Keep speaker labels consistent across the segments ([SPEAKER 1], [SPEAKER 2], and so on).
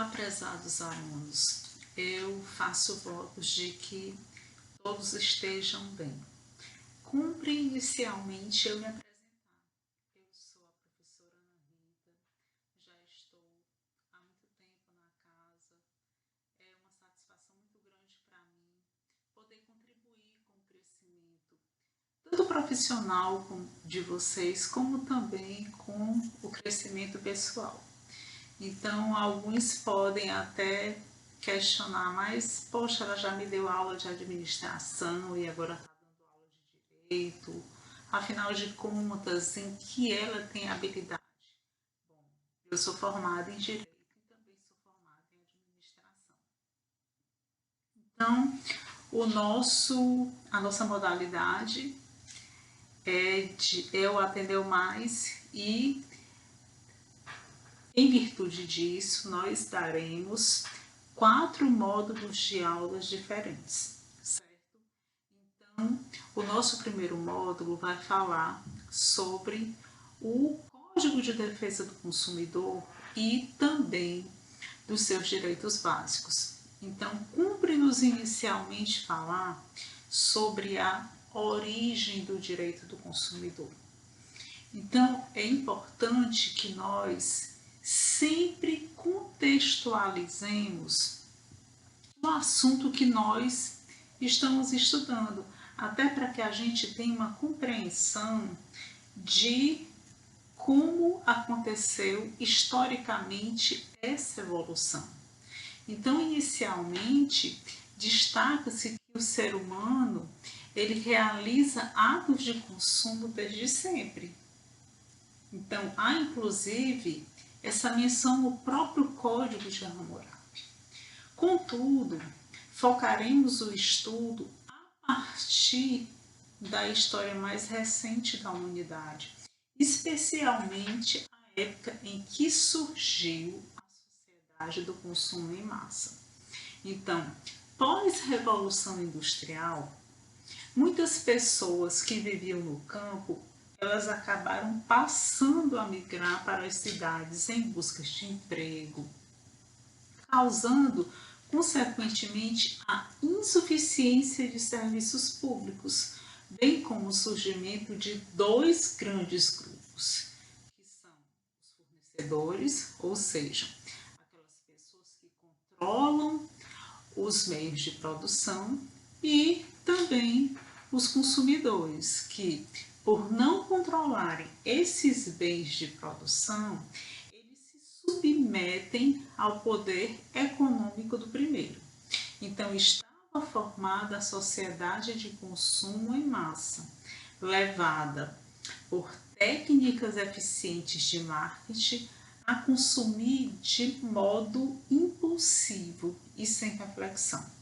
[SPEAKER 1] Prezados alunos, eu faço votos de que todos estejam bem. Cumpre inicialmente eu me apresentar. Eu sou a professora Ana Rita, já estou há muito tempo na casa. É uma satisfação muito grande para mim poder contribuir com o crescimento tanto profissional de vocês, como também com o crescimento pessoal. Então, alguns podem até questionar, mas, poxa, ela já me deu aula de administração e agora está dando aula de direito. Afinal de contas, em que ela tem habilidade? Bom, eu sou formada em direito e também sou formada em administração. Então, a nossa modalidade é o Atendeu Mais e em virtude disso, nós daremos 4 módulos de aulas diferentes, certo? Então, o nosso primeiro módulo vai falar sobre o Código de Defesa do Consumidor e também dos seus direitos básicos. Então, cumpre-nos inicialmente falar sobre a origem do direito do consumidor. Então, é importante que nós sempre contextualizemos o assunto que nós estamos estudando, até para que a gente tenha uma compreensão de como aconteceu historicamente essa evolução. Então, inicialmente, destaca-se que o ser humano ele realiza atos de consumo desde sempre. Então, há inclusive essa menção no próprio Código de Hammurabi. Contudo, focaremos o estudo a partir da história mais recente da humanidade, especialmente a época em que surgiu a sociedade do consumo em massa. Então, pós-revolução industrial, muitas pessoas que viviam no campo elas acabaram passando a migrar para as cidades em busca de emprego, causando, consequentemente, a insuficiência de serviços públicos, bem como o surgimento de dois grandes grupos, que são os fornecedores, ou seja, aquelas pessoas que controlam os meios de produção, e também os consumidores, que, por não controlarem esses bens de produção, eles se submetem ao poder econômico do primeiro. Então, estava formada a sociedade de consumo em massa, levada por técnicas eficientes de marketing a consumir de modo impulsivo e sem reflexão.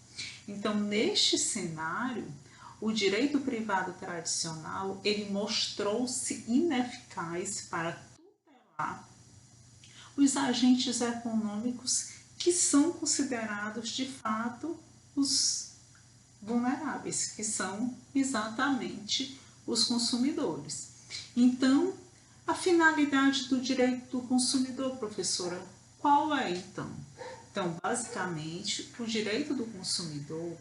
[SPEAKER 1] Então, neste cenário, o direito privado tradicional ele mostrou-se ineficaz para tutelar os agentes econômicos que são considerados de fato os vulneráveis, que são exatamente os consumidores. Então, a finalidade do direito do consumidor, professora, qual é então? Então, basicamente, o direito do consumidor,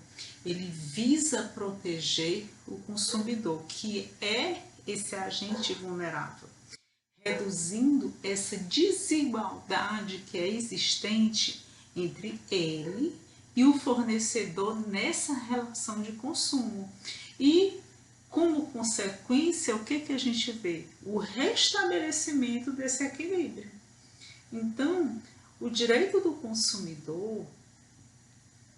[SPEAKER 1] ele visa proteger o consumidor, que é esse agente vulnerável, reduzindo essa desigualdade que é existente entre ele e o fornecedor nessa relação de consumo. E, como consequência, o que a gente vê? O restabelecimento desse equilíbrio. Então, o direito do consumidor,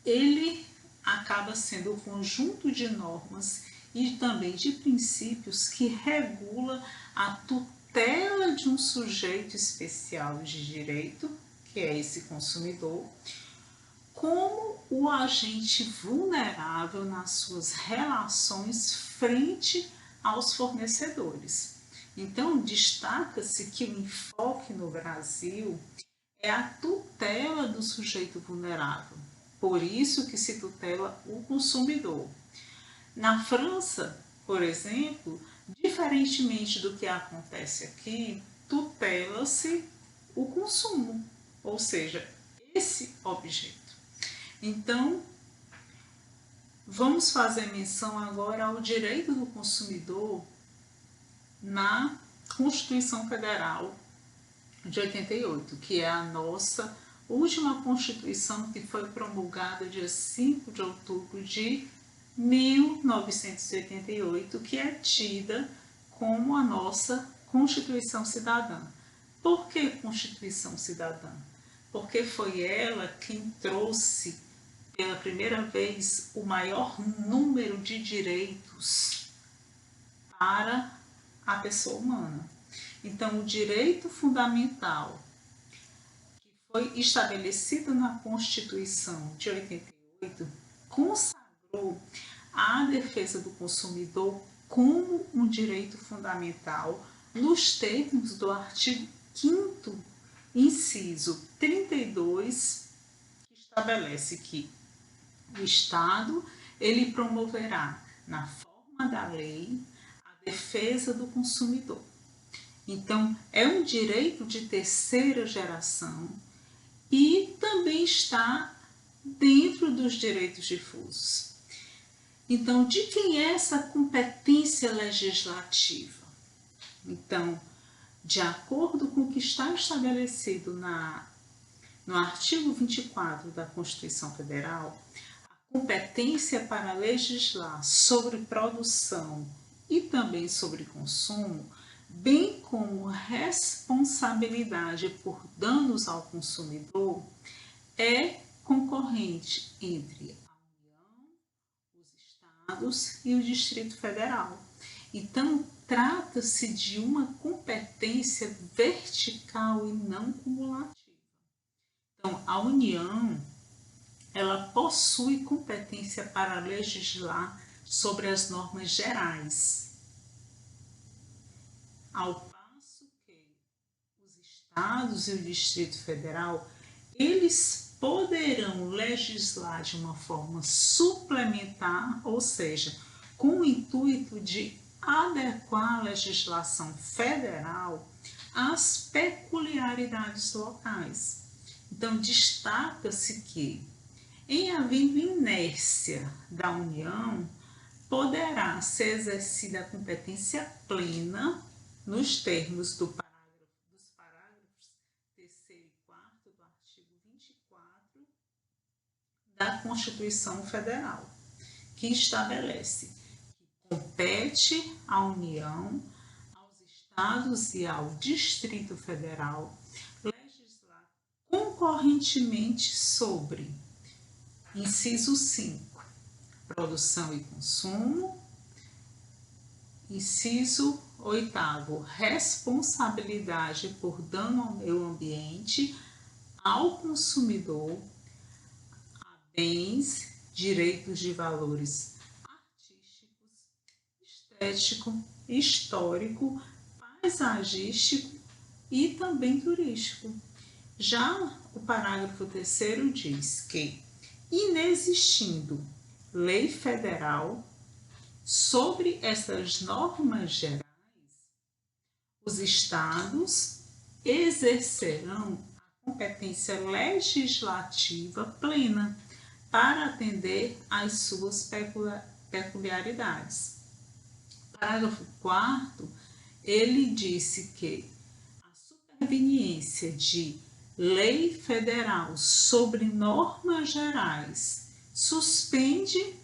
[SPEAKER 1] ele acaba sendo o conjunto de normas e também de princípios que regula a tutela de um sujeito especial de direito, que é esse consumidor, como o agente vulnerável nas suas relações frente aos fornecedores. Então, destaca-se que o enfoque no Brasil é a tutela do sujeito vulnerável. Por isso que se tutela o consumidor. Na França, por exemplo, diferentemente do que acontece aqui, tutela-se o consumo. Ou seja, esse objeto. Então, vamos fazer menção agora ao direito do consumidor na Constituição Federal de 88, que é a nossa última Constituição, que foi promulgada dia 5 de outubro de 1988, que é tida como a nossa Constituição Cidadã. Por que Constituição Cidadã? Porque foi ela quem trouxe pela primeira vez o maior número de direitos para a pessoa humana. Então, o direito fundamental que foi estabelecido na Constituição de 88 consagrou a defesa do consumidor como um direito fundamental nos termos do artigo 5º, inciso 32, que estabelece que o Estado ele promoverá, na forma da lei, a defesa do consumidor. Então, é um direito de terceira geração e também está dentro dos direitos difusos. Então, de quem é essa competência legislativa? Então, de acordo com o que está estabelecido no artigo 24 da Constituição Federal, a competência para legislar sobre produção e também sobre consumo, bem como responsabilidade por danos ao consumidor, é concorrente entre a União, os Estados e o Distrito Federal. Então, trata-se de uma competência vertical e não cumulativa. Então, a União, ela possui competência para legislar sobre as normas gerais, ao passo que os Estados e o Distrito Federal, eles poderão legislar de uma forma suplementar, ou seja, com o intuito de adequar a legislação federal às peculiaridades locais. Então, destaca-se que, em havendo inércia da União, poderá ser exercida a competência plena nos termos dos parágrafos 3º e 4º do artigo 24 da Constituição Federal, que estabelece que compete à União, aos Estados e ao Distrito Federal legislar concorrentemente sobre, inciso 5, produção e consumo, inciso 8º, responsabilidade por dano ao meio ambiente, ao consumidor, a bens, direitos de valores artísticos, estético, histórico, paisagístico e também turístico. Já o parágrafo 3º diz que, inexistindo lei federal sobre essas normas gerais, os estados exercerão a competência legislativa plena para atender às suas peculiaridades. Parágrafo 4º, ele disse que a superveniência de lei federal sobre normas gerais suspende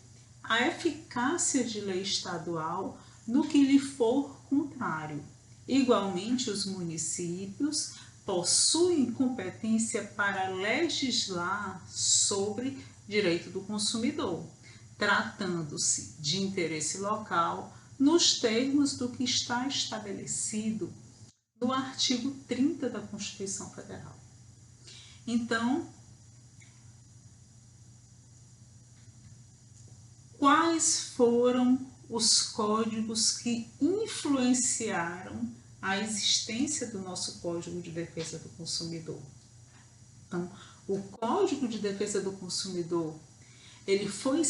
[SPEAKER 1] a eficácia de lei estadual no que lhe for contrário. Igualmente, os municípios possuem competência para legislar sobre direito do consumidor, tratando-se de interesse local nos termos do que está estabelecido no artigo 30 da Constituição Federal. Então, quais foram os códigos que influenciaram a existência do nosso Código de Defesa do Consumidor? Então, o Código de Defesa do Consumidor, ele foi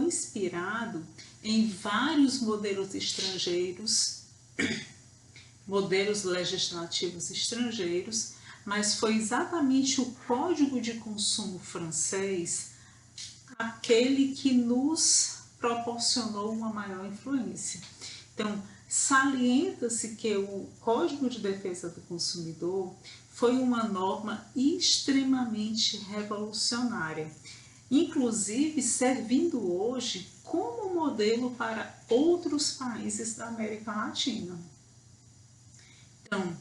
[SPEAKER 1] inspirado em vários modelos estrangeiros, modelos legislativos estrangeiros, mas foi exatamente o Código de Consumo francês aquele que nos proporcionou uma maior influência. Então, salienta-se que o Código de Defesa do Consumidor foi uma norma extremamente revolucionária, inclusive servindo hoje como modelo para outros países da América Latina. Então,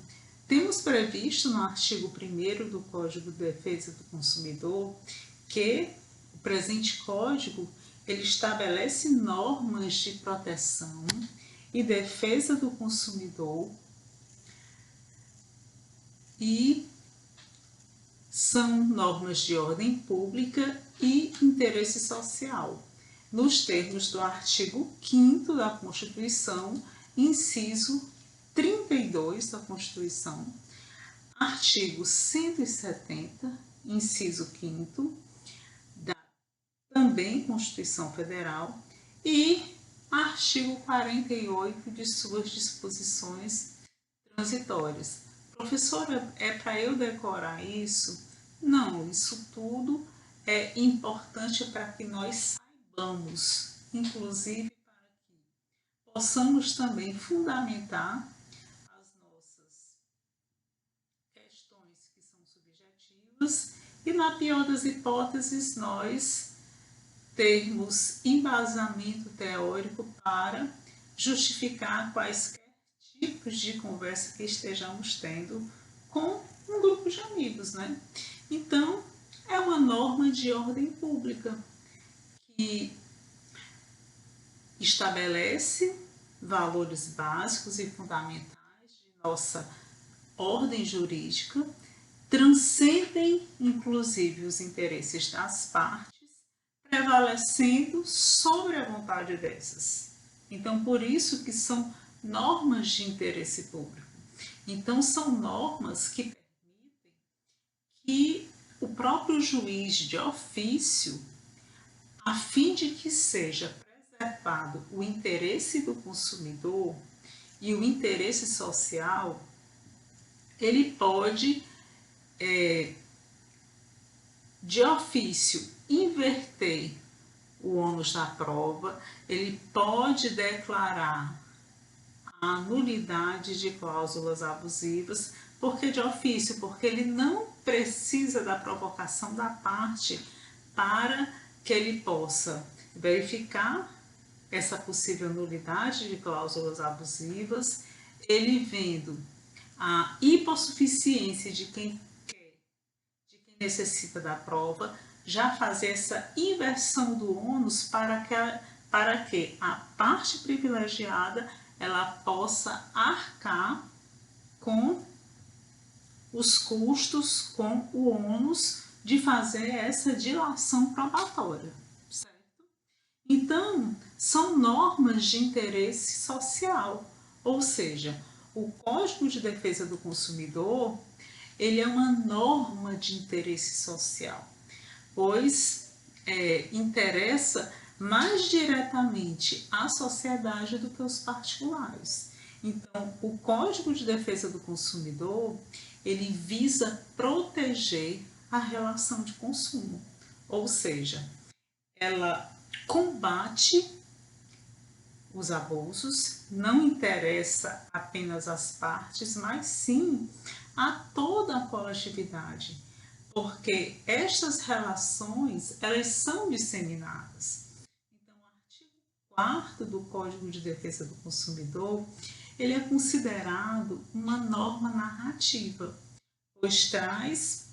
[SPEAKER 1] temos previsto no artigo 1º do Código de Defesa do Consumidor que o presente código ele estabelece normas de proteção e defesa do consumidor e são normas de ordem pública e interesse social, nos termos do artigo 5º da Constituição, inciso 32 da Constituição, artigo 170, inciso 5º, da também Constituição Federal, e artigo 48 de suas disposições transitórias. Professora, é para eu decorar isso? Não, isso tudo é importante para que nós saibamos, inclusive para que possamos também fundamentar as nossas questões que são subjetivas e, na pior das hipóteses, nós termos embasamento teórico para justificar quaisquer tipos de conversa que estejamos tendo com um grupo de amigos, né? Então, é uma norma de ordem pública que estabelece valores básicos e fundamentais de nossa ordem jurídica, transcendem inclusive os interesses das partes, prevalecendo sobre a vontade dessas. Então, por isso que são normas de interesse público. Então, são normas que permitem que o próprio juiz de ofício, a fim de que seja preservado o interesse do consumidor e o interesse social, ele pode, de ofício, inverter o ônus da prova, ele pode declarar a nulidade de cláusulas abusivas, porque de ofício, porque ele não precisa da provocação da parte para que ele possa verificar essa possível nulidade de cláusulas abusivas, ele vendo a hipossuficiência de quem quer, de quem necessita da prova, já fazer essa inversão do ônus para que a parte privilegiada ela possa arcar com os custos, com o ônus de fazer essa dilação probatória, certo? Então, são normas de interesse social, ou seja, o Código de Defesa do Consumidor, ele é uma norma de interesse social, pois interessa mais diretamente à sociedade do que os particulares. Então, o Código de Defesa do Consumidor, ele visa proteger a relação de consumo, ou seja, ela combate os abusos, não interessa apenas às partes, mas sim a toda a coletividade, porque estas relações, elas são disseminadas. Então, o artigo 4º do Código de Defesa do Consumidor, ele é considerado uma norma narrativa, pois traz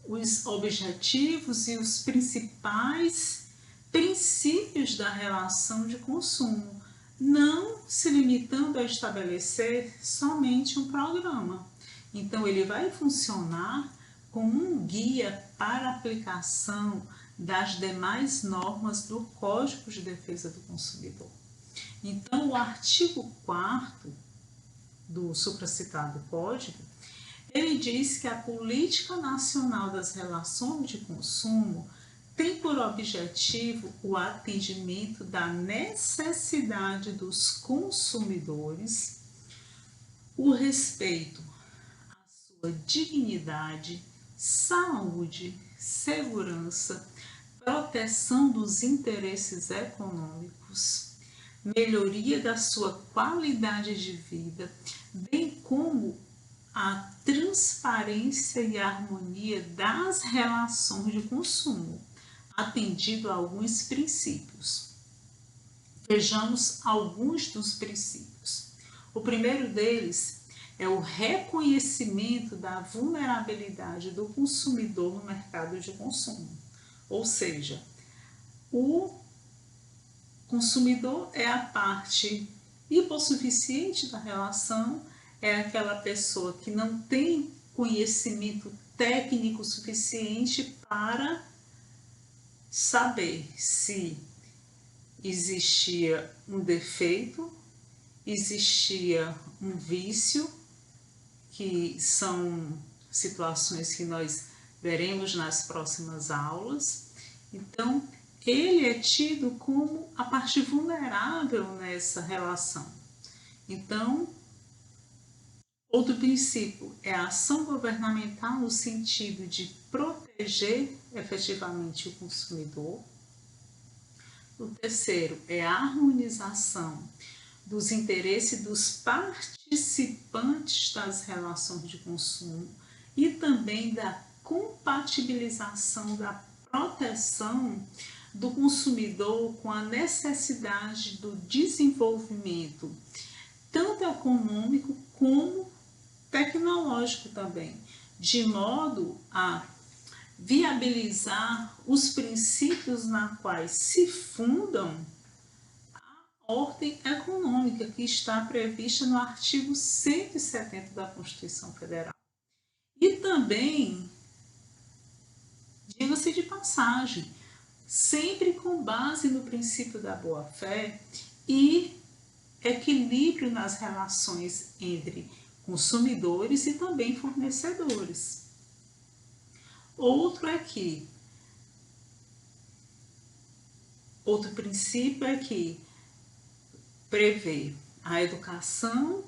[SPEAKER 1] os objetivos e os principais princípios da relação de consumo, não se limitando a estabelecer somente um programa. Então, ele vai funcionar como um guia para a aplicação das demais normas do Código de Defesa do Consumidor. Então, o artigo 4º do supracitado Código, ele diz que a Política Nacional das Relações de Consumo tem por objetivo o atendimento da necessidade dos consumidores, o respeito sua dignidade, saúde, segurança, proteção dos interesses econômicos, melhoria da sua qualidade de vida, bem como a transparência e a harmonia das relações de consumo, atendido a alguns princípios. Vejamos alguns dos princípios. O primeiro deles é o reconhecimento da vulnerabilidade do consumidor no mercado de consumo. Ou seja, o consumidor é a parte hipossuficiente da relação, é aquela pessoa que não tem conhecimento técnico suficiente para saber se existia um defeito, existia um vício, que são situações que nós veremos nas próximas aulas. Então, ele é tido como a parte vulnerável nessa relação. Então, outro princípio é a ação governamental no sentido de proteger efetivamente o consumidor. O terceiro é a harmonização dos interesses dos participantes das relações de consumo e também da compatibilização da proteção do consumidor com a necessidade do desenvolvimento, tanto econômico como tecnológico também, de modo a viabilizar os princípios na quais se fundam a ordem econômica que está prevista no artigo 170 da Constituição Federal. E também, diga-se de passagem, sempre com base no princípio da boa-fé e equilíbrio nas relações entre consumidores e também fornecedores. Outro princípio é que prevê a educação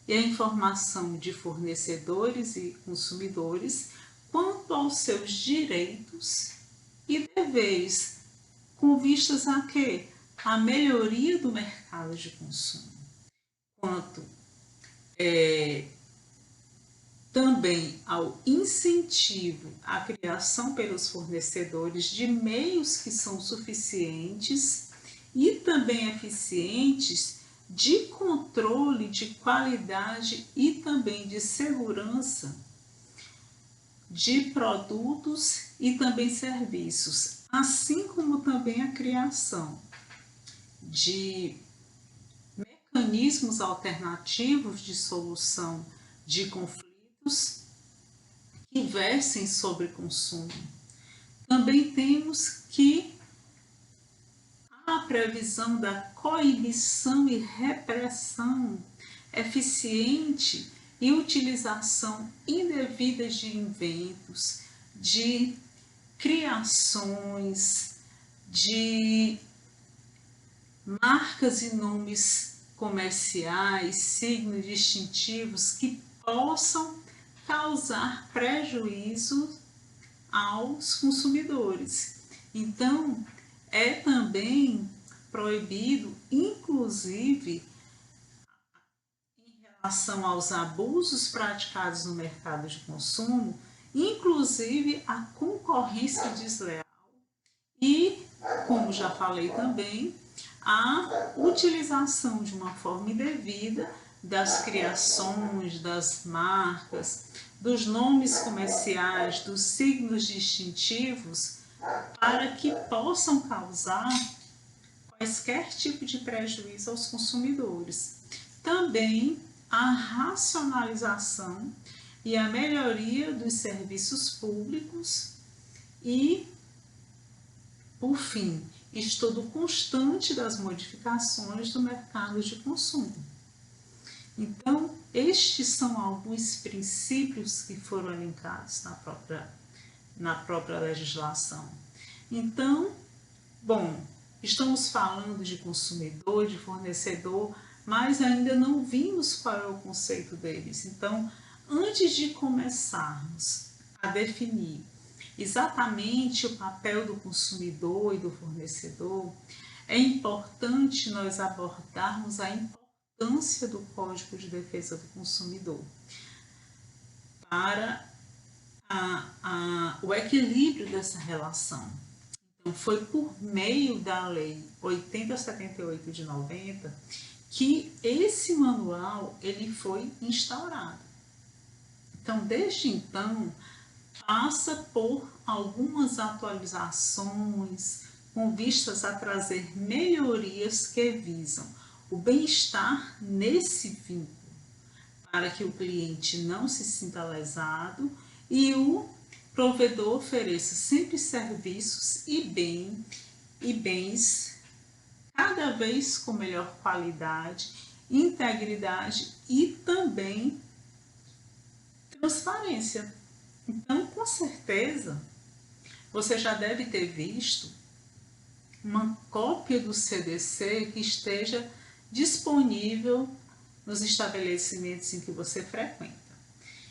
[SPEAKER 1] e a informação de fornecedores e consumidores quanto aos seus direitos e deveres, com vistas a quê? A melhoria do mercado de consumo, quanto também ao incentivo à criação pelos fornecedores de meios que são suficientes e também eficientes de controle de qualidade e também de segurança de produtos e também serviços, assim como também a criação de mecanismos alternativos de solução de conflitos que versem sobre consumo. Também temos que a previsão da coibição e repressão eficiente e utilização indevida de inventos, de criações, de marcas e nomes comerciais, signos distintivos que possam causar prejuízo aos consumidores. Então, é também proibido, inclusive, em relação aos abusos praticados no mercado de consumo, inclusive a concorrência desleal e, como já falei também, a utilização de uma forma indevida das criações, das marcas, dos nomes comerciais, dos signos distintivos, para que possam causar quaisquer tipo de prejuízo aos consumidores. Também a racionalização e a melhoria dos serviços públicos e, por fim, estudo constante das modificações do mercado de consumo. Então, estes são alguns princípios que foram elencados na própria legislação. Então, bom, estamos falando de consumidor, de fornecedor, mas ainda não vimos qual é o conceito deles. Então, antes de começarmos a definir exatamente o papel do consumidor e do fornecedor, é importante nós abordarmos a importância do Código de Defesa do Consumidor para o equilíbrio dessa relação. Então, foi por meio da Lei 8078 de 90 que esse manual ele foi instaurado. Então, desde então, passa por algumas atualizações com vistas a trazer melhorias que visam o bem-estar nesse vínculo, para que o cliente não se sinta lesado e o provedor ofereça sempre serviços e bens cada vez com melhor qualidade, integridade e também transparência. Então, com certeza, você já deve ter visto uma cópia do CDC que esteja disponível nos estabelecimentos em que você frequenta.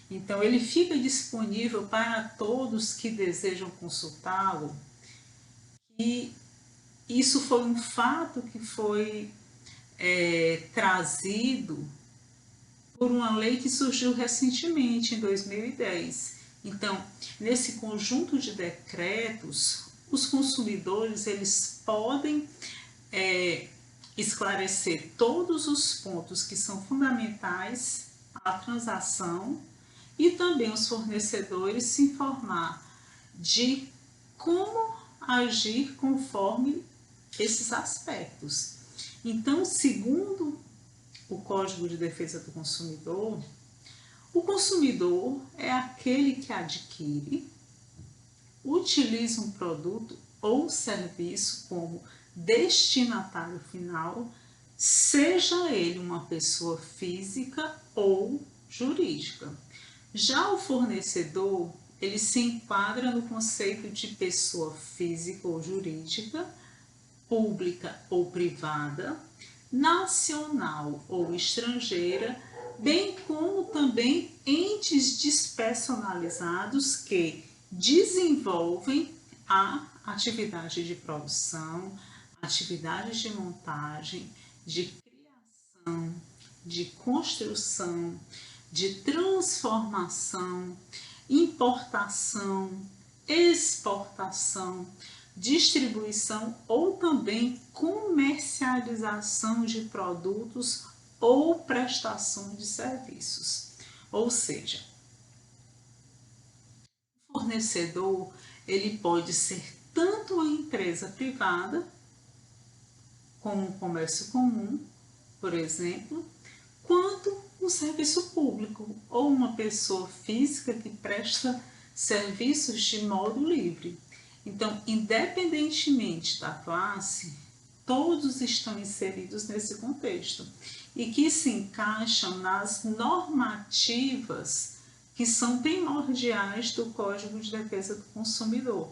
[SPEAKER 1] Então, ele fica disponível para todos que desejam consultá-lo. E isso foi um fato que foi trazido por uma lei que surgiu recentemente, em 2010. Então, nesse conjunto de decretos, os consumidores eles podem esclarecer todos os pontos que são fundamentais à transação e também os fornecedores se informar de como agir conforme esses aspectos. Então, segundo o Código de Defesa do Consumidor, o consumidor é aquele que adquire, utiliza um produto ou serviço como destinatário final, seja ele uma pessoa física ou jurídica. Já o fornecedor, ele se enquadra no conceito de pessoa física ou jurídica, pública ou privada, nacional ou estrangeira, bem como também entes despersonalizados que desenvolvem a atividade de produção, atividades de montagem, de criação, de construção, de transformação, importação, exportação, distribuição ou também comercialização de produtos ou prestação de serviços. Ou seja, o fornecedor ele pode ser tanto uma empresa privada, como um comércio comum, por exemplo, quanto um serviço público ou uma pessoa física que presta serviços de modo livre. Então, independentemente da classe, todos estão inseridos nesse contexto e que se encaixam nas normativas que são primordiais do Código de Defesa do Consumidor.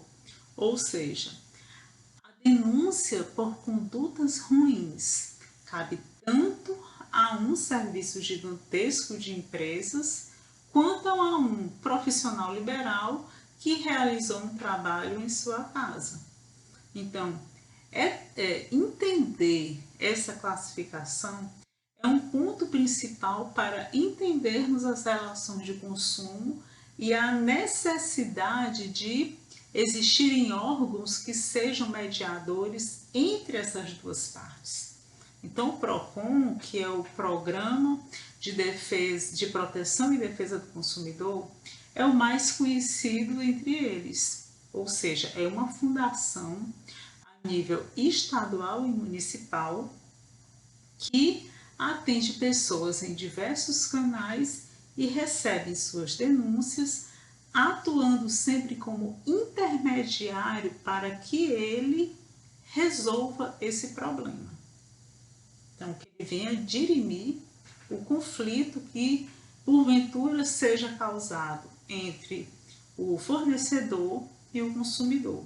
[SPEAKER 1] Ou seja, a denúncia por condutas ruins cabe tanto a um serviço gigantesco de empresas quanto a um profissional liberal que realizou um trabalho em sua casa. Então, entender essa classificação é um ponto principal para entendermos as relações de consumo e a necessidade de existirem órgãos que sejam mediadores entre essas duas partes. Então, o PROCON, que é o Programa de Proteção e Defesa do Consumidor, é o mais conhecido entre eles, ou seja, é uma fundação a nível estadual e municipal que atende pessoas em diversos canais e recebe suas denúncias, atuando sempre como intermediário para que ele resolva esse problema. Então, que ele venha dirimir o conflito que porventura seja causado entre o fornecedor e o consumidor.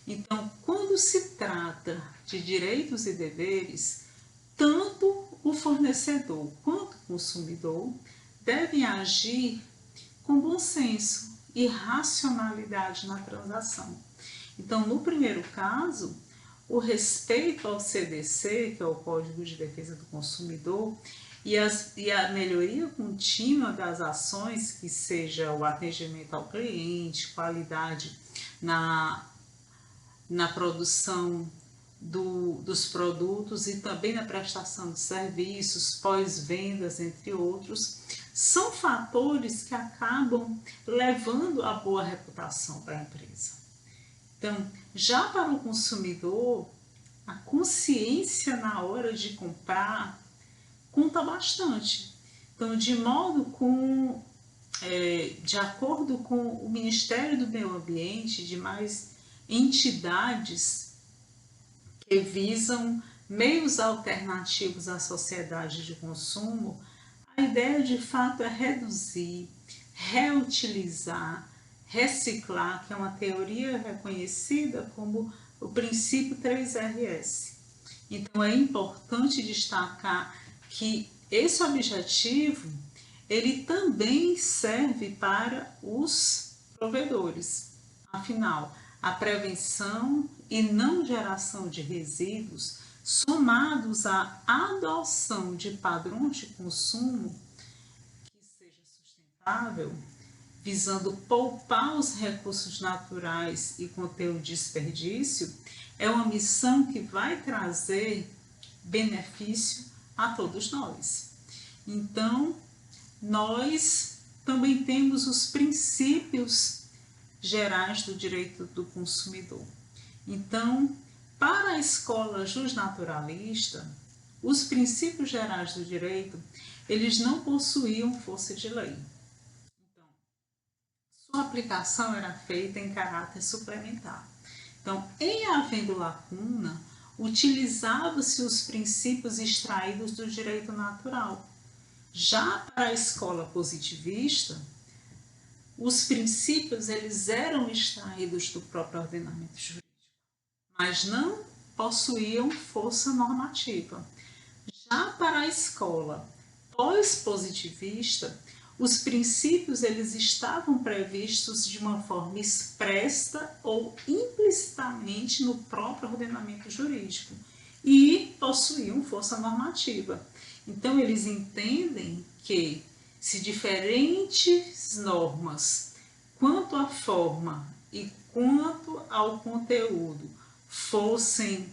[SPEAKER 1] Então, quando se trata de direitos e deveres, tanto o fornecedor quanto o consumidor devem agir com bom senso e racionalidade na transação. Então, no primeiro caso, o respeito ao CDC, que é o Código de Defesa do Consumidor, e a melhoria contínua das ações, que seja o atendimento ao cliente, qualidade na produção dos produtos e também na prestação de serviços, pós-vendas, entre outros, são fatores que acabam levando a boa reputação para a empresa. Então, já para o consumidor, a consciência na hora de comprar conta bastante. Então, de acordo com o Ministério do Meio Ambiente e demais entidades que visam meios alternativos à sociedade de consumo, a ideia de fato é reduzir, reutilizar, reciclar, que é uma teoria reconhecida como o princípio 3RS. Então é importante destacar que esse objetivo ele também serve para os provedores. Afinal, a prevenção e não geração de resíduos, somados à adoção de padrões de consumo que seja sustentável, visando poupar os recursos naturais e conter o desperdício, é uma missão que vai trazer benefício a todos nós. Então, nós também temos os princípios gerais do direito do consumidor. Então, para a escola justnaturalista, os princípios gerais do direito, eles não possuíam força de lei. Então, sua aplicação era feita em caráter suplementar. Então, em havendo lacuna, utilizava-se os princípios extraídos do direito natural. Já para a escola positivista, os princípios eles eram extraídos do próprio ordenamento jurídico, mas não possuíam força normativa. Já para a escola pós-positivista, os princípios eles estavam previstos de uma forma expressa ou implicitamente no próprio ordenamento jurídico e possuíam força normativa. Então, eles entendem que se diferentes normas, quanto à forma e quanto ao conteúdo, fossem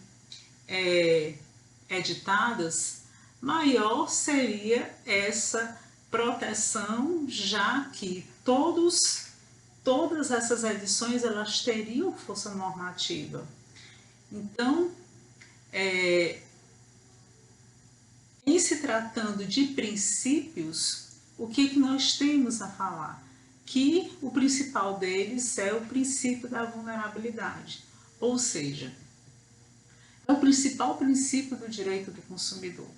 [SPEAKER 1] editadas, maior seria essa proteção, já que todas essas edições elas teriam força normativa. Então, em se tratando de princípios, o que nós temos a falar? Que o principal deles é o princípio da vulnerabilidade, ou seja, é o principal princípio do direito do consumidor,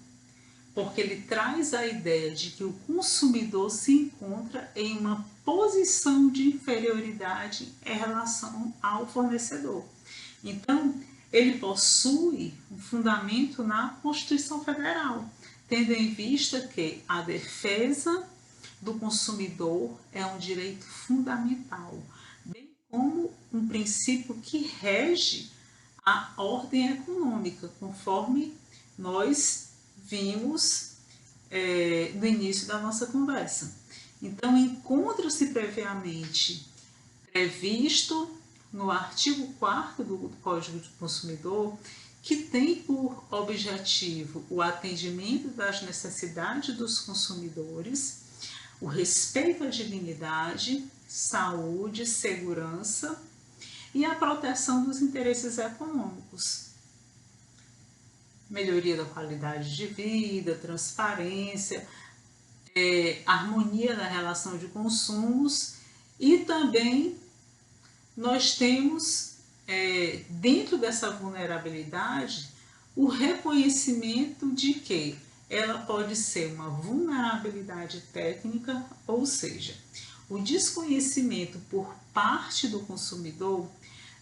[SPEAKER 1] porque ele traz a ideia de que o consumidor se encontra em uma posição de inferioridade em relação ao fornecedor. Então, ele possui um fundamento na Constituição Federal, tendo em vista que a defesa do consumidor é um direito fundamental, bem como um princípio que rege a ordem econômica, conforme nós vimos no início da nossa conversa. Então, encontra-se previamente previsto no artigo 4º do Código do Consumidor, que tem por objetivo o atendimento das necessidades dos consumidores, o respeito à dignidade, saúde, segurança e a proteção dos interesses econômicos. Melhoria da qualidade de vida, transparência, harmonia na relação de consumos e também nós temos, dentro dessa vulnerabilidade, o reconhecimento de que ela pode ser uma vulnerabilidade técnica, ou seja, o desconhecimento por parte do consumidor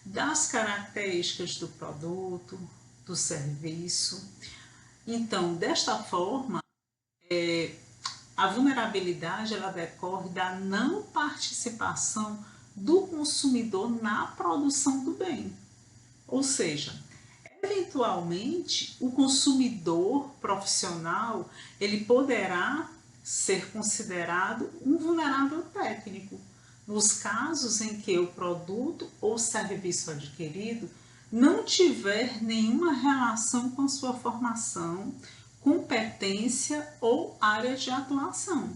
[SPEAKER 1] das características do produto, do serviço. Então, desta forma, A vulnerabilidade ela decorre da não participação do consumidor na produção do bem. Ou seja, eventualmente o consumidor profissional ele poderá ser considerado um vulnerável técnico, nos casos em que o produto ou serviço adquirido não tiver nenhuma relação com sua formação, competência ou área de atuação.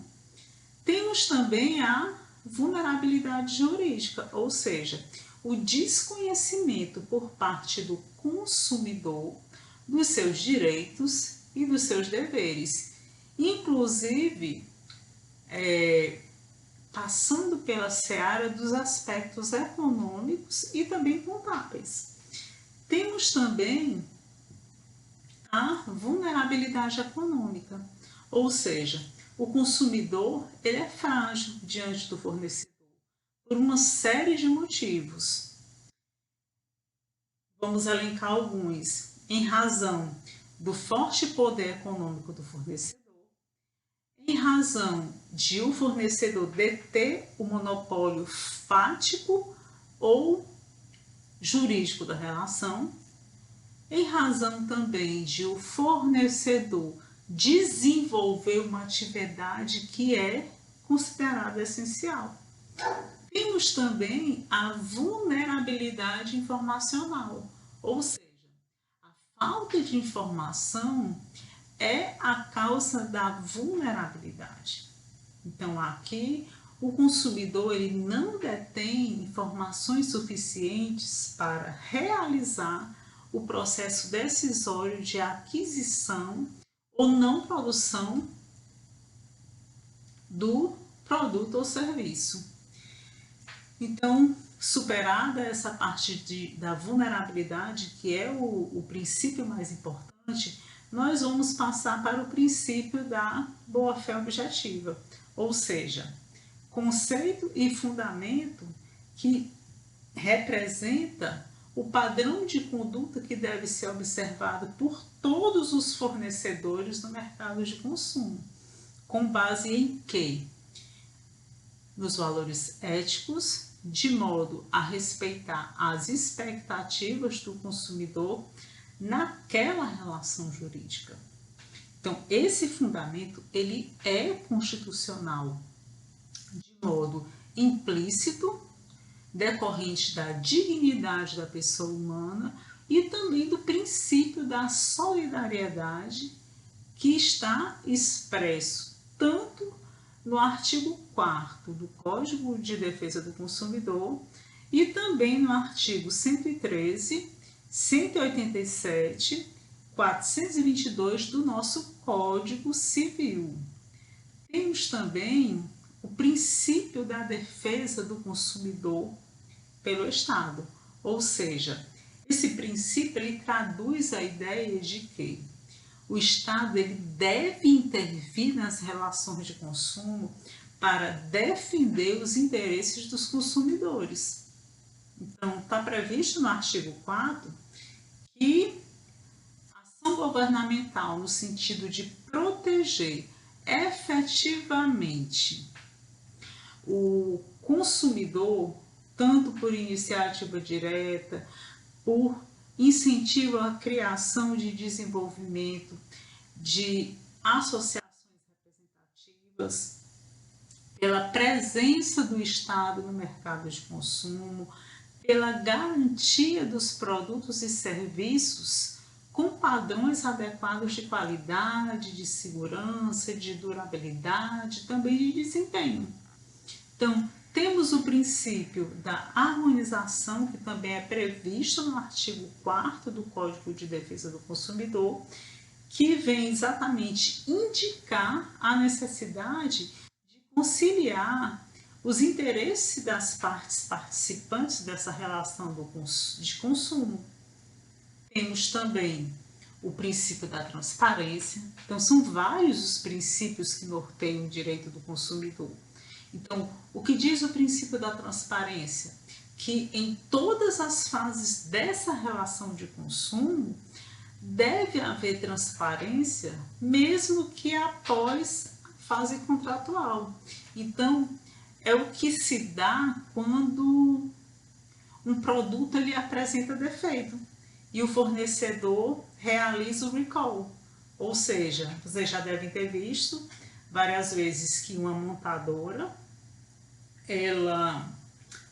[SPEAKER 1] Temos também a vulnerabilidade jurídica, ou seja, o desconhecimento por parte do consumidor dos seus direitos e dos seus deveres, inclusive passando pela seara dos aspectos econômicos e também contábeis. Temos também a vulnerabilidade econômica, ou seja, o consumidor ele é frágil diante do fornecedor por uma série de motivos. Vamos elencar alguns. Em razão do forte poder econômico do fornecedor, em razão de o fornecedor deter o monopólio fático ou jurídico da relação, em razão também de o fornecedor desenvolver uma atividade que é considerada essencial. Temos também a vulnerabilidade informacional, ou seja, a falta de informação é a causa da vulnerabilidade. Então, aqui, o consumidor ele não detém informações suficientes para realizar o processo decisório de aquisição ou não produção do produto ou serviço. Então, superada essa parte da vulnerabilidade, que é o princípio mais importante, nós vamos passar para o princípio da boa-fé objetiva, ou seja, conceito e fundamento que representa o padrão de conduta que deve ser observado por todos os fornecedores no mercado de consumo, com base em quê? Nos valores éticos, de modo a respeitar as expectativas do consumidor naquela relação jurídica. Então, esse fundamento ele é constitucional de modo implícito, decorrente da dignidade da pessoa humana e também do princípio da solidariedade que está expresso tanto no artigo 4º do Código de Defesa do Consumidor e também no artigo 113, 187, 422 do nosso Código Civil. Temos também o princípio da defesa do consumidor pelo Estado, ou seja, esse princípio ele traduz a ideia de que o Estado ele deve intervir nas relações de consumo para defender os interesses dos consumidores. Então, está previsto no artigo 4º que a ação governamental no sentido de proteger efetivamente o consumidor, tanto por iniciativa direta, por incentivo à criação de desenvolvimento de associações representativas, pela presença do Estado no mercado de consumo, pela garantia dos produtos e serviços com padrões adequados de qualidade, de segurança, de durabilidade, também de desempenho. Então, temos o princípio da harmonização, que também é previsto no artigo 4º do Código de Defesa do Consumidor, que vem exatamente indicar a necessidade de conciliar os interesses das partes participantes dessa relação de consumo. Temos também o princípio da transparência. Então, são vários os princípios que norteiam o direito do consumidor. Então, o que diz o princípio da transparência? Que em todas as fases dessa relação de consumo, deve haver transparência, mesmo que após a fase contratual. Então, é o que se dá quando um produto ele apresenta defeito e o fornecedor realiza o recall. Ou seja, vocês já devem ter visto várias vezes que uma montadora ela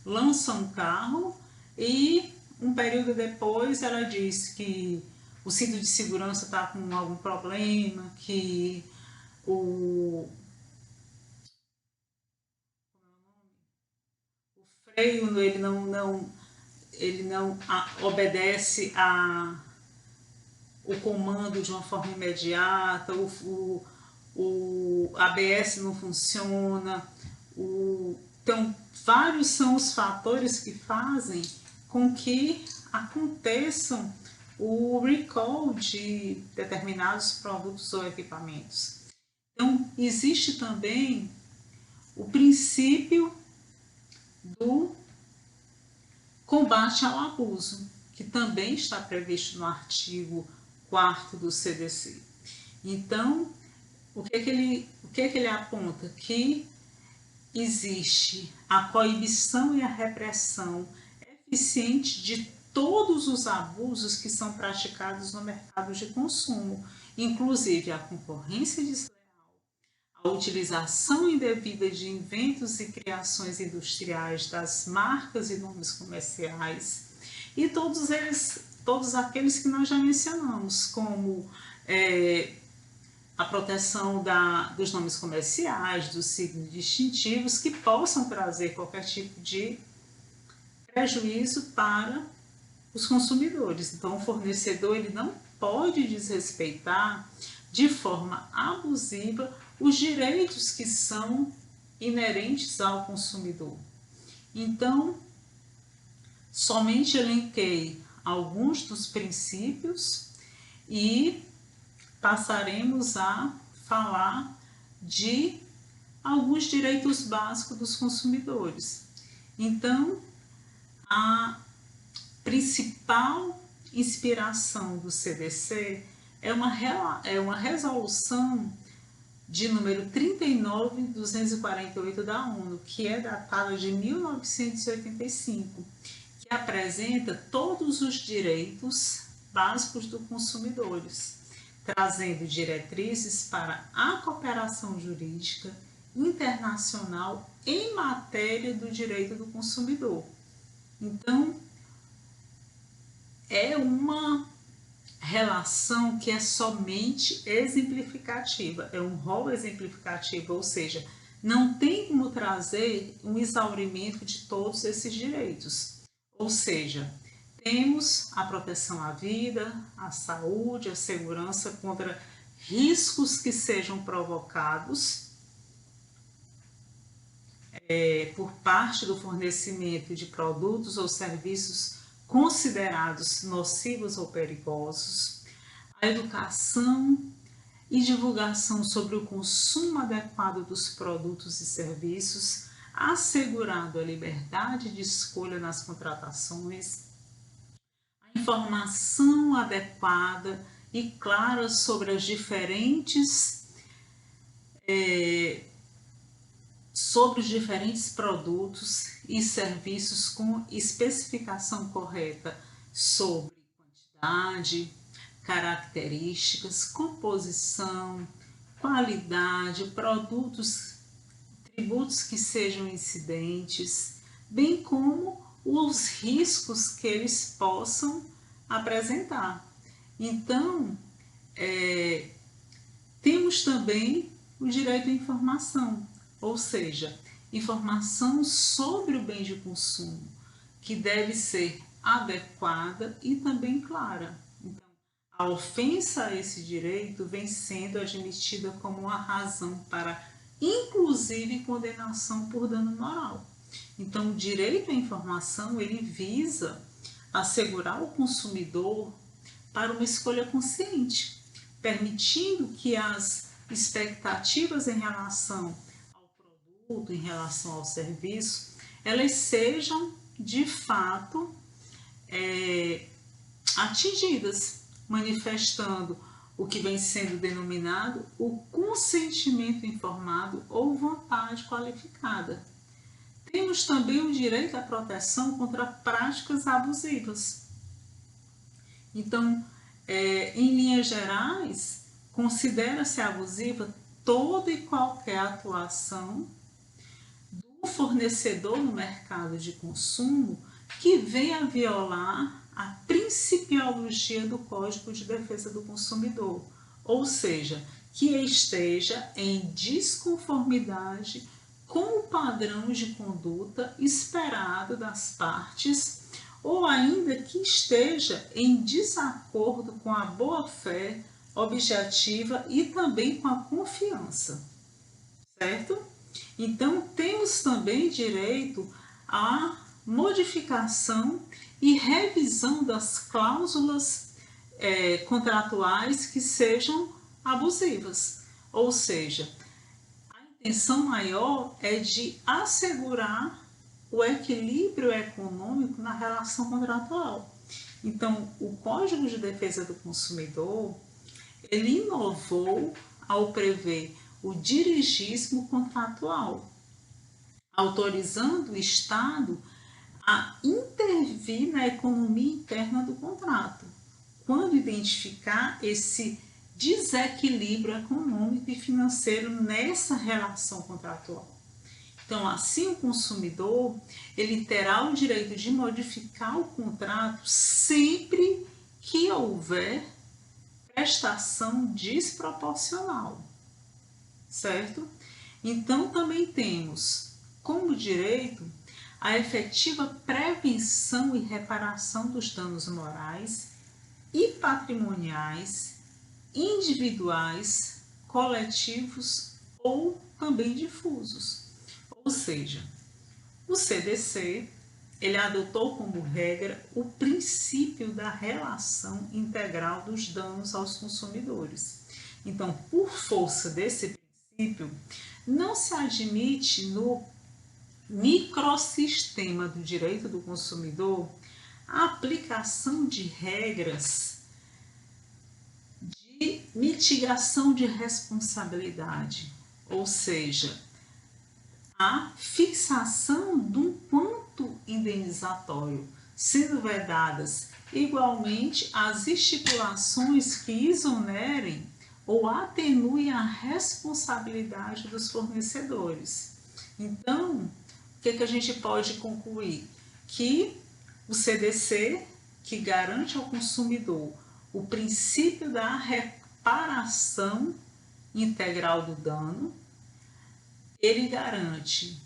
[SPEAKER 1] lança um carro e um período depois ela diz que o cinto de segurança está com algum problema, que o freio ele não obedece o comando de uma forma imediata, o ABS não funciona. Então, vários são os fatores que fazem com que aconteçam o recall de determinados produtos ou equipamentos. Então, existe também o princípio do combate ao abuso, que também está previsto no artigo 4º do CDC. Então, o que ele aponta? Que existe a coibição e a repressão eficiente de todos os abusos que são praticados no mercado de consumo, inclusive a concorrência desleal, a utilização indevida de inventos e criações industriais das marcas e nomes comerciais e todos aqueles que nós já mencionamos, como a proteção dos nomes comerciais, dos signos distintivos que possam trazer qualquer tipo de prejuízo para os consumidores. Então, o fornecedor ele não pode desrespeitar de forma abusiva os direitos que são inerentes ao consumidor. Então, somente elenquei alguns dos princípios e passaremos a falar de alguns direitos básicos dos consumidores. Então, a principal inspiração do CDC é uma resolução de número 39.248 da ONU, que é datada de 1985, que apresenta todos os direitos básicos dos consumidores, trazendo diretrizes para a cooperação jurídica internacional em matéria do direito do consumidor. Então, é uma relação que é somente exemplificativa, é um rol exemplificativo, ou seja, não tem como trazer um exaurimento de todos esses direitos. Ou seja, temos a proteção à vida, à saúde, à segurança contra riscos que sejam provocados por parte do fornecimento de produtos ou serviços considerados nocivos ou perigosos, a educação e divulgação sobre o consumo adequado dos produtos e serviços, assegurando a liberdade de escolha nas contratações, a informação adequada e clara sobre as sobre os diferentes produtos e serviços com especificação correta sobre quantidade, características, composição, qualidade, tributos que sejam incidentes, bem como os riscos que eles possam apresentar. Então, temos também o direito à informação, ou seja, informação sobre o bem de consumo, que deve ser adequada e também clara. Então, a ofensa a esse direito vem sendo admitida como uma razão para, inclusive, condenação por dano moral. Então, o direito à informação, ele visa assegurar o consumidor para uma escolha consciente, permitindo que as expectativas em relação em relação ao serviço, elas sejam de fato atingidas, manifestando o que vem sendo denominado o consentimento informado ou vontade qualificada. Temos também o direito à proteção contra práticas abusivas. Então, em linhas gerais, considera-se abusiva toda e qualquer atuação do fornecedor no mercado de consumo que venha violar a principiologia do Código de Defesa do Consumidor, ou seja, que esteja em desconformidade com o padrão de conduta esperado das partes ou ainda que esteja em desacordo com a boa-fé objetiva e também com a confiança, certo? Então, temos também direito à modificação e revisão das cláusulas contratuais que sejam abusivas, ou seja, a intenção maior é de assegurar o equilíbrio econômico na relação contratual. Então, o Código de Defesa do Consumidor, ele inovou ao prever o dirigismo contratual, autorizando o Estado a intervir na economia interna do contrato, quando identificar esse desequilíbrio econômico e financeiro nessa relação contratual. Então, assim, o consumidor ele terá o direito de modificar o contrato sempre que houver prestação desproporcional, certo? Então, também temos como direito a efetiva prevenção e reparação dos danos morais e patrimoniais, individuais, coletivos ou também difusos. Ou seja, o CDC ele adotou como regra o princípio da relação integral dos danos aos consumidores. Então, por força desse princípio, não se admite no microsistema do direito do consumidor a aplicação de regras de mitigação de responsabilidade, ou seja, a fixação do quanto indenizatório, sendo vedadas igualmente as estipulações que exonerem ou atenuem a responsabilidade dos fornecedores. Então, o que a gente pode concluir? Que o CDC, que garante ao consumidor o princípio da reparação integral do dano, ele garante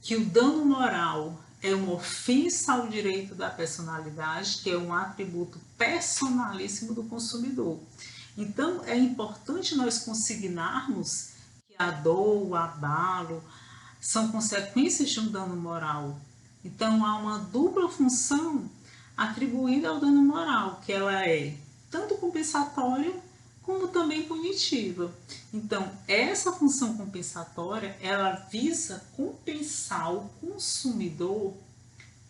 [SPEAKER 1] que o dano moral é uma ofensa ao direito da personalidade, que é um atributo personalíssimo do consumidor. Então, é importante nós consignarmos que a dor, o abalo, são consequências de um dano moral. Então, há uma dupla função atribuída ao dano moral, que ela é tanto compensatória como também punitiva. Então, essa função compensatória, ela visa compensar o consumidor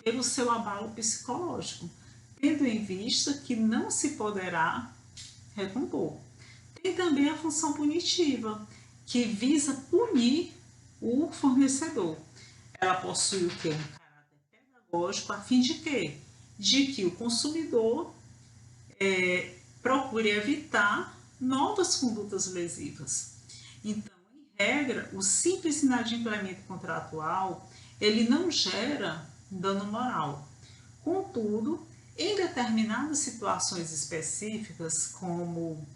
[SPEAKER 1] pelo seu abalo psicológico, tendo em vista que não se poderá recompor. Tem também a função punitiva, que visa punir o fornecedor. Ela possui o quê? Um caráter pedagógico a fim de quê? De que o consumidor procure evitar novas condutas lesivas. Então, em regra, o simples inadimplemento contratual, ele não gera dano moral. Contudo, em determinadas situações específicas, como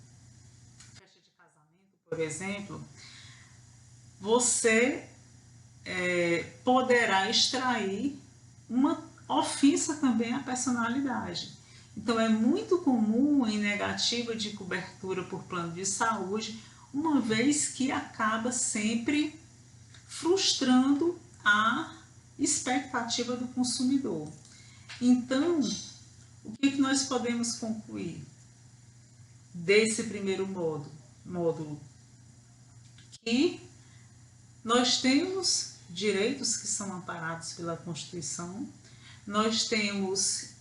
[SPEAKER 1] festa de casamento, por exemplo, você poderá extrair uma ofensa também à personalidade. Então, é muito comum em negativa de cobertura por plano de saúde, uma vez que acaba sempre frustrando a expectativa do consumidor. Então, o que nós podemos concluir desse primeiro módulo? Que nós temos direitos que são amparados pela Constituição, nós temos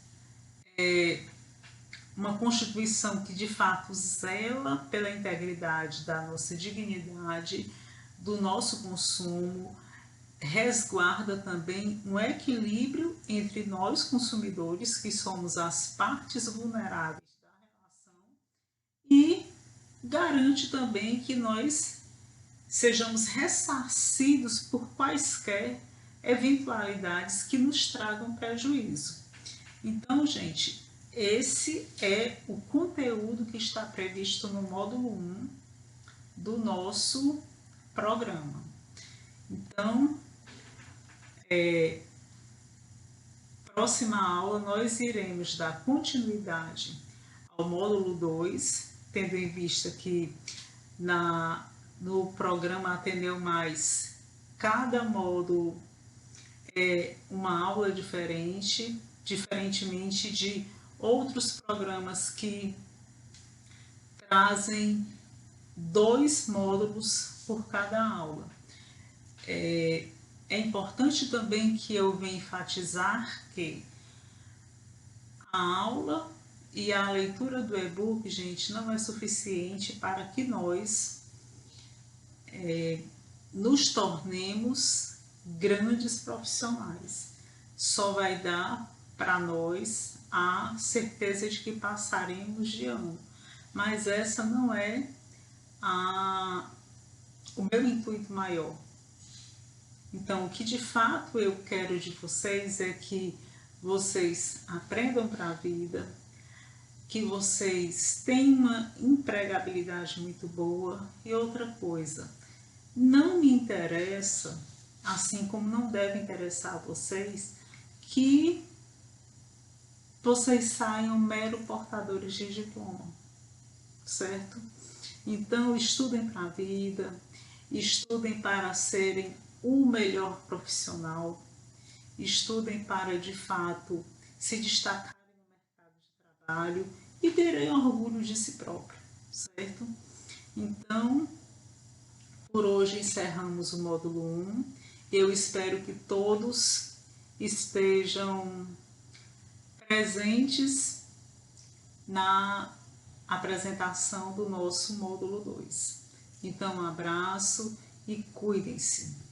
[SPEAKER 1] uma Constituição que de fato zela pela integridade da nossa dignidade, do nosso consumo, resguarda também um equilíbrio entre nós consumidores, que somos as partes vulneráveis da relação, e garante também que nós sejamos ressarcidos por quaisquer eventualidades que nos tragam prejuízo. Então, gente, esse é o conteúdo que está previsto no módulo 1 do nosso programa. Então, próxima aula nós iremos dar continuidade ao módulo 2, tendo em vista que no programa Ateneu Mais, cada módulo é uma aula diferente, diferentemente de outros programas que trazem 2 módulos por cada aula. É importante também que eu venha enfatizar que a aula e a leitura do e-book, gente, não é suficiente para que nós nos tornemos grandes profissionais. Só vai dar para nós a certeza de que passaremos de ano. Mas essa não é o meu intuito maior. Então, o que de fato eu quero de vocês é que vocês aprendam para a vida, que vocês tenham uma empregabilidade muito boa. E outra coisa, não me interessa, assim como não deve interessar a vocês, que vocês saiam mero portadores de diploma, certo? Então, estudem para a vida, estudem para serem o melhor profissional, estudem para, de fato, se destacarem no mercado de trabalho e terem orgulho de si próprio, certo? Então, por hoje encerramos o módulo 1. Eu espero que todos estejam presentes na apresentação do nosso módulo 2. Então, um abraço e cuidem-se.